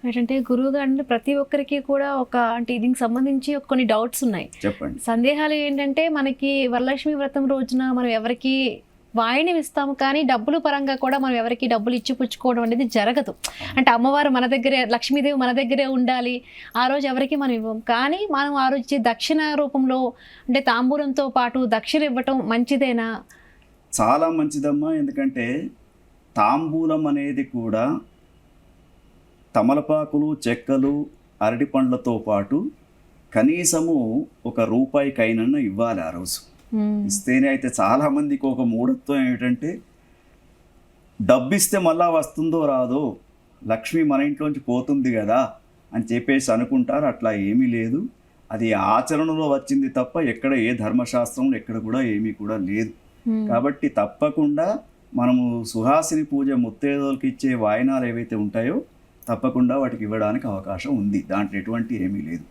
ఏంటంటే గురువు గారు ప్రతి ఒక్కరికి కూడా అంటే దీనికి సంబంధించి కొన్ని డౌట్స్ ఉన్నాయి. చెప్పండి. సందేహాలు ఏంటంటే మనకి వరలక్ష్మి వ్రతం రోజున మనం ఎవరికి వాయినం ఇస్తాము, కానీ డబ్బులు పరంగా కూడా మనం ఎవరికి డబ్బులు ఇచ్చి పుచ్చుకోవడం అనేది జరగదు. అంటే అమ్మవారు మన దగ్గరే, లక్ష్మీదేవి మన దగ్గరే ఉండాలి, ఆ రోజు ఎవరికి మనం ఇవ్వం. కానీ మనం ఆ రోజు ఇచ్చే దక్షిణ రూపంలో అంటే తాంబూలంతో పాటు దక్షిణ ఇవ్వటం మంచిదేనా? చాలా మంచిదమ్మా. ఎందుకంటే తాంబూలం అనేది కూడా తమలపాకులు, చెక్కలు, అరటి పండ్లతో పాటు కనీసము ₹1 ఇవ్వాలి ఆ రోజు. ఇస్తేనే అయితే చాలామందికి ఒక మూఢత్వం ఏమిటంటే డబ్బిస్తే మళ్ళా వస్తుందో రాదో, లక్ష్మి మన ఇంట్లోంచి పోతుంది కదా అని చెప్పేసి అనుకుంటారు. అట్లా ఏమీ లేదు. అది ఆచరణలో వచ్చింది తప్ప ఎక్కడ ఏ ధర్మశాస్త్రంలో ఎక్కడ కూడా ఏమీ కూడా లేదు. కాబట్టి తప్పకుండా మనము సుహాసిని పూజ ముత్తైదువులకు ఇచ్చే వాయినాలు ఏవైతే ఉంటాయో తప్పకుండా వాటికి ఇవ్వడానికి అవకాశం ఉంది. దాంట్లో ఎటువంటి ఏమీ లేదు.